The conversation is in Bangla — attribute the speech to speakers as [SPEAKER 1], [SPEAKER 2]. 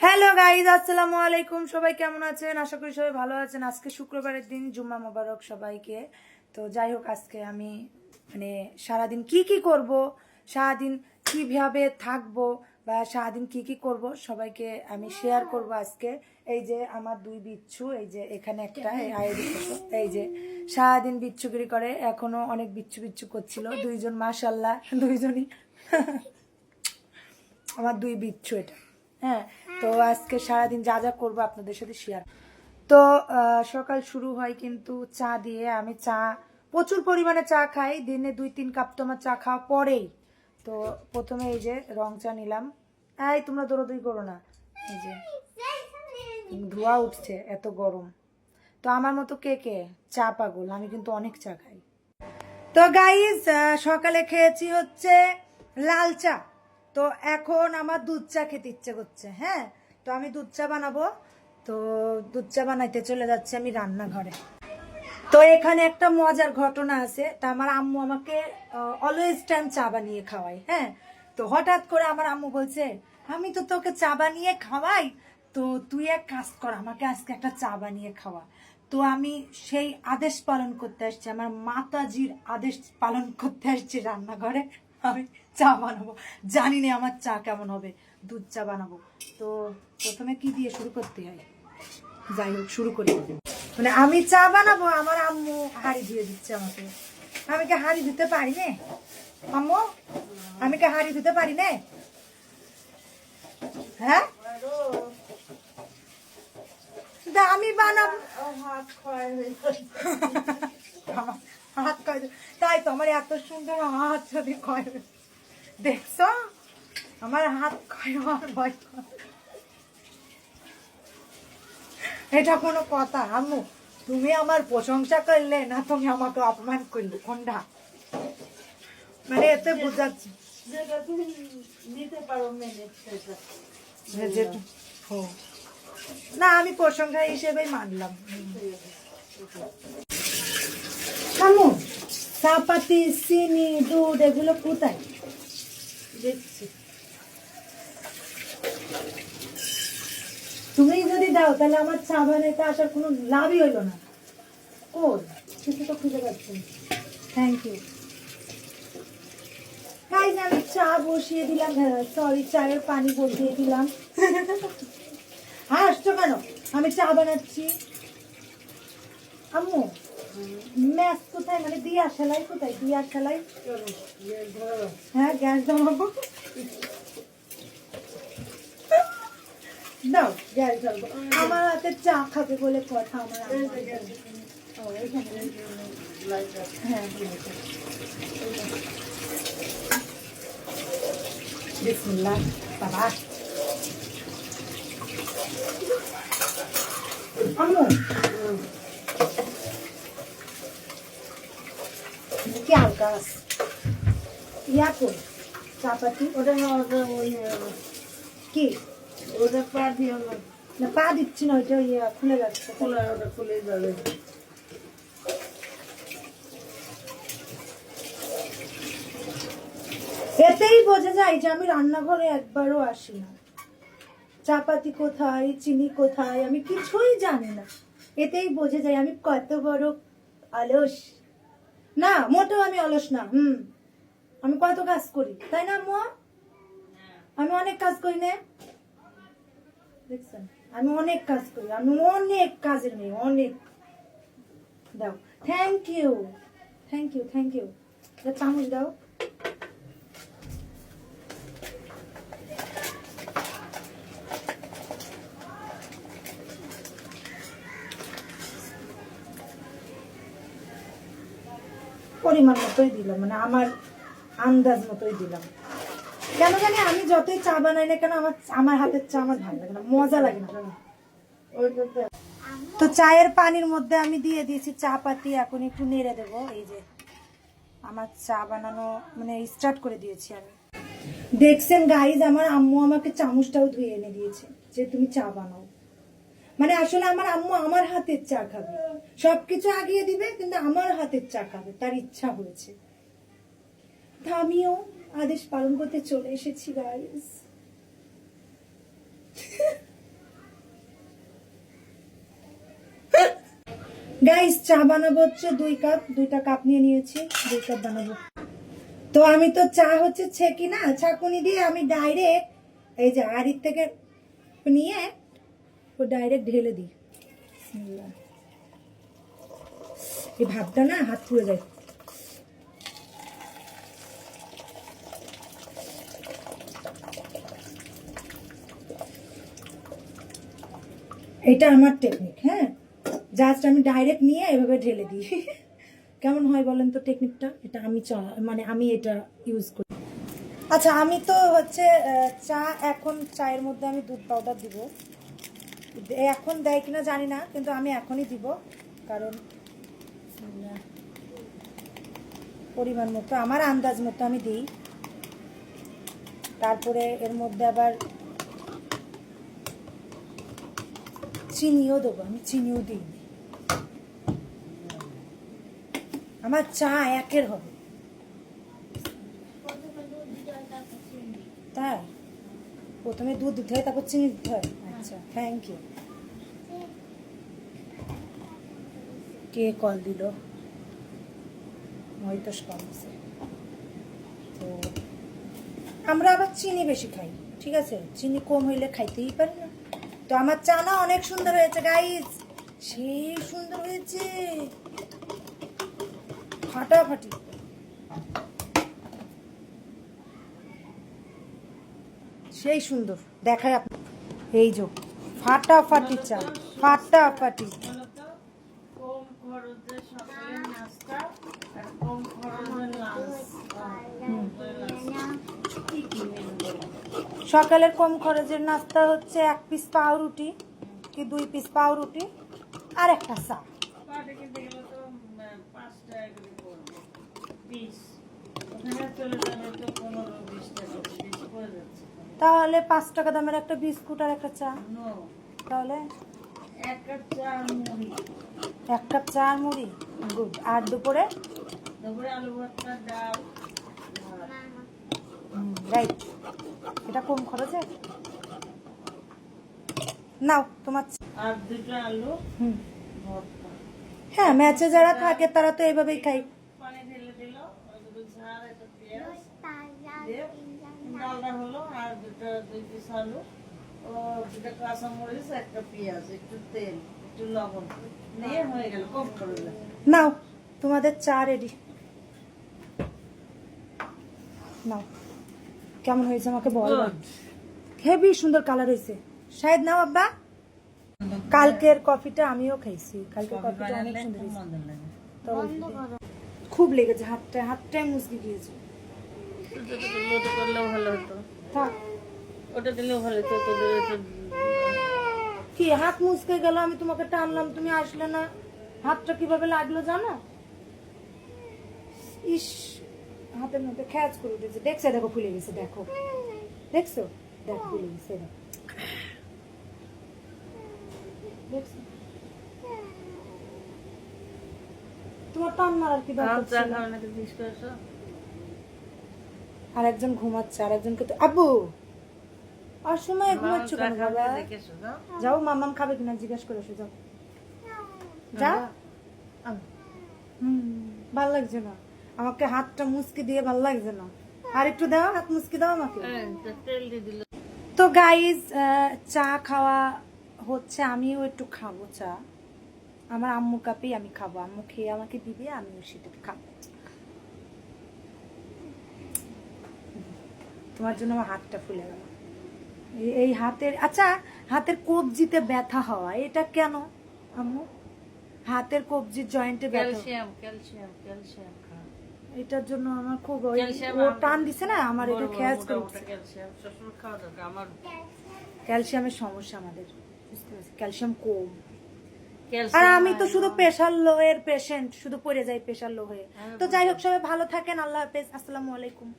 [SPEAKER 1] হ্যালো গাইজ, আসসালামু আলাইকুম। সবাই কেমন আছেন? আশা করি সবাই ভালো আছেন। আজকে শুক্রবারের দিন, জুম্মা মোবারক সবাইকে। তো যাই হোক, আজকে আমি সারাদিন কি করব, সারাদিন কিভাবে থাকবো বা সারাদিন কি করব সবাইকে আমি শেয়ার করব আজকে। এই যে আমার দুই বিচ্ছু, এই যে এখানে একটা, এই যে সারাদিন বিচ্ছুগিরি করে, এখনো অনেক বিচ্ছু বিচ্ছু করছিল। দুইজন মাশাল্লাহ, দুইজনই আমার দুই বিচ্ছু এটা। হ্যাঁ, তো আজকে সারাদিন যা যা করবো আপনাদের সাথে শেয়ার। তো সকাল শুরু হয় কিন্তু চা দিয়ে। আমি চা প্রচুর পরিমাণে চা খাই, দিনে 2-3 কাপ তো আমার চা খাওয়া পরেই। তো প্রথমে এই যে রং চা নিলাম। এই তোমরা দৌড়াদৌড়ি করো না, এই যে ধোঁয়া উঠছে, এত গরম। তো আমার মতো কে কে চা পাগল? আমি কিন্তু অনেক চা খাই। তো গাইস, সকালে খেয়েছি হচ্ছে লাল চা। তো এখন আমার দুধ চা খেতে ইচ্ছে করছে। হ্যাঁ, তো আমি দুধ চা বানাবো। তো দুধ চা বানাইতে চলে যাচ্ছে আমি রান্নাঘরে। তো এখানে একটা মজার ঘটনা আছে। তা আমার আম্মু আমাকে অলওয়েজ টাইম চা বানিয়ে খাওয়াই। হ্যাঁ, তো হঠাৎ করে আমার আম্মু বলছে, আমি তো তোকে চা বানিয়ে খাওয়াই, তো তুই এক কাজ কর, আমাকে আজকে একটা চা বানিয়ে খাওয়া। তো আমি সেই আদেশ পালন করতে আসছি, আমার মাতাজির আদেশ পালন করতে আসছি রান্নাঘরে। আমি চা বানাবো, জানি না আমার চা কেমন হবে। দুধ চা বানাবো। তো প্রথমে কি দিয়ে শুরু করতে হয়? যাই হোক, শুরু করি। আমি চা বানাবো, আমার আম্মু হাঁড়ি দিয়ে দিচ্ছে আমাকে। আমি কি হাঁড়ি দিতে পারি না আম্মু? আমি কি হাঁড়ি দিতে পারি না? হ্যাঁ, আমি বানাবো। হাত ক্ষয়, তাই তো আমার এত সুন্দর হাত যদি ক্ষয়, দেখছো আমার হাত ক্ষয় হওয়ার ভয়। এটা কোনো কথা আম্মু? তুমি আমার প্রশংসা করলে না তুমি আমাকে অপমান করলে? কোনটা? এতে বোঝাচ্ছি না, আমি প্রশংসা হিসেবেই মানলাম। আম্মু, চাপাতি, চিনি, দুধ এগুলো কোথায়? দেখছি তুমি যদি দাও তাহলে আমার চা বানাইতে আসার কোনো লাভই হইলো না। কোন কিছু তো খুঁজে পাচ্ছি। Thank you guys. আমি চা বসিয়ে দিলাম, সরি, চায়ের পানি বসিয়ে দিলাম। হাসছো কেন? আমি চা বানাচ্ছি। আম্মু, ম্যাচ কোথায়? দিয়া সেলাই কোথায়? দিয়া সেলাই। হ্যাঁ, গ্যাস জমাবো। দাও, গ্যাস জ্বালবো। আমার হাতে চা খাবে বলে কথা। আমার হ্যাঁ, বিসমিল্লাহ বাবা। আম্মু, কি আলগাস ইয়া কর চাপাতি? ওটা কি? ওটা পা দিও না, পা দিচ্ছি না, ওইটা ইয়া খুলে যাচ্ছে। ওটা খুলে যাবে। এতেই বোঝা যায় যে আমি রান্নাঘরে একবারও আসি না। চাপাতি কোথায়, চিনি কোথায়, আমি কিছুই জানি না। এতেই বোঝা যায় আমি কত বড় অলস। না, মোটেও আমি অলস না। আমি কত কাজ করি, তাই না আম্মু? আমি অনেক কাজ করি না? দেখছেন, আমি অনেক কাজ করি, আমি অনেক কাজের মেয়ে, অনেক। দাও, thank you, thank you, thank you. চামচ দাও। পরিমাণ মতোই দিলাম, আমার আন্দাজ মতোই দিলাম। কেন জানি আমি যতই চা বানাই না কেন, আমার হাতের চা আমার ভালো লাগে না, মজা লাগে না। তো চায়ের পানির মধ্যে আমি দিয়ে দিয়েছি চা পাতি। এখন একটু নেড়ে দেবো। এই যে আমার চা বানানো স্টার্ট করে দিয়েছি আমি। দেখছেন গাইজ, আমার আম্মু আমাকে চামচটাও ধুয়ে এনে দিয়েছে যে তুমি চা বানাও। আসলে আমার আম্মু আমার হাতের চা খাবে, সবকিছু আগিয়ে দিবে কিন্তু আমার হাতের চা খাবে, তার ইচ্ছা হয়েছে। তা আমিও আদেশ পালন করতে চলে এসেছি গাইজ। গাইস চা বানাবো হচ্ছে 2 কাপ, 2টা কাপ নিয়ে নিয়েছি, 2 কাপ বানাবো। তো আমি তো চা হচ্ছে ছেঁকি না, ছাঁকুনি দিয়ে আমি ডাইরেক্ট এই যে হাঁড়ির থেকে নিয়ে ও ডাইরেক্ট ঢেলে দিই। বিসমিল্লাহ। এই ভাবটা না হাত পুড়ে যায়। এটা আমার টেকনিক, হ্যাঁ, জাস্ট আমি ডাইরেক্ট নিয়ে এভাবে ঢেলে দিই। কেমন হয় বলেন তো টেকনিকটা? এটা আমি মানে আমি এটা ইউজ করি। আচ্ছা আমি তো হচ্ছে চা, এখন চায়ের মধ্যে আমি দুধ পাউডার দিব। এখন দেয় কিনা জানি না, কিন্তু আমি এখনই দিব, কারণ পরিমাণ মতো আমার আন্দাজ মতো আমি দিই। তারপরে এর মধ্যে আবার চিনিও দেবো, আমি চিনিও দিই। আমার চা একের হবে, তাই প্রথমে দুধ দিতে হয়, তারপর চিনি দিতে হয়। আচ্ছা থ্যাংক ইউ। কে কল দিল? হয়তো কল দিছে। তো আমরা আবার চিনি বেশি খাই, ঠিক আছে, চিনি কম হইলে খাইতেই পারি না। তো আমার চা না অনেক সুন্দর হয়েছে গাইস, সেই সুন্দর হয়েছে, ফাটাফাটি। সেই সুন্দর দেখায় আপনি, এই যে ফাটাফাটি চা, ফাটাফাটি। সকালের কম খরচের নাস্তা হচ্ছে 1 পিস পাউরুটি কি 2 পিস পাউরুটি আর একটা চা। তাহলে 5 টাকা দামের একটা বিস্কুট আর একটা চা, তাহলে 1 কাপ চা আর মুড়ি। গুড। আর দুপুরে আলু ভর্তা, ডাল। রাইট, এটা কম খরচে। নাও তোমার আর 2টা আলু ভর্তা। হ্যাঁ, ম্যাচে যারা থাকে তারা তো এইভাবেই খায়। পানি ঢেলে দিল, ঝাল, একটা পেঁয়াজ দিয়ে ডালটা হলো, আর 2 পিস আলু, ও 2টা কাঁচামরিচ, একটা পেঁয়াজ, একটু তেল, একটু লবণ নিয়ে হয়ে গেল, কম খরচে। নাও তোমাদের চা রেডি। নাও কেমন হয়েছে আমাকে বল। হেভি সুন্দর কালার হয়েছে। শায়দ নাও আব্বা। কালকের কফিটা আমিও খাইছি, কালকের কফিটা অনেক সুন্দর হয়েছে। খুব লেগেছে হাতটায় মুচকি গিয়েছে। কি হাত মুচকে গেল, আমি তোমাকে টানলাম তুমি আসলে না, হাতটা কিভাবে লাগলো জানো? ইস, হাতের মধ্যে খ্যাচ করে উঠেছে। দেখছো, দেখো ফুলে গেছে, দেখো, দেখছো, দেখো ফুলে গেছে, দেখছো। তোমার টান মারার কি দরকার ছিল? আর একজন ঘুমাচ্ছে, আর একজনকে তো আব্বু আর সময় ঘুমাচ্ছ কেন বাবা? যাও, মামাম খাবে কিনা জিজ্ঞাসা করে এসো, যাও যাও। ভাল লাগছে না আমাকে, হাতটা মুচকি দিয়ে ভাল লাগছে না। আর একটু দাও, হাত মুচকি দাও আমাকে। তো গাইজ চা খাওয়া হচ্ছে, আমিও একটু খাবো চা। আমার আম্মু কাপেই আমি খাবো, আম্মু খেয়ে আমাকে দিবে, আমিও সেটাকে খাবো। তোমার জন্য আমার হাতটা ফুলে গেল। এই হাতের, আচ্ছা হাতের কবজিতে ব্যথা হওয়া এটা কেন আম্মু? হাতের কবজির জয়েন্টে ব্যথা, ক্যালসিয়াম এটার জন্য আমার খুব ও টান দিছে না, আমার এটা খেয়াল করে ক্যালসিয়ামের সমস্যা আমাদের, বুঝতে পারছি, ক্যালসিয়াম কম। আর আমি তো শুধু প্রেশার লো এর পেশেন্ট, শুধু পড়ে যাই প্রেশার লো হয়ে। তো যাই হোক, সবাই ভালো থাকেন, আল্লাহ হাফেজ, আসসালামু আলাইকুম।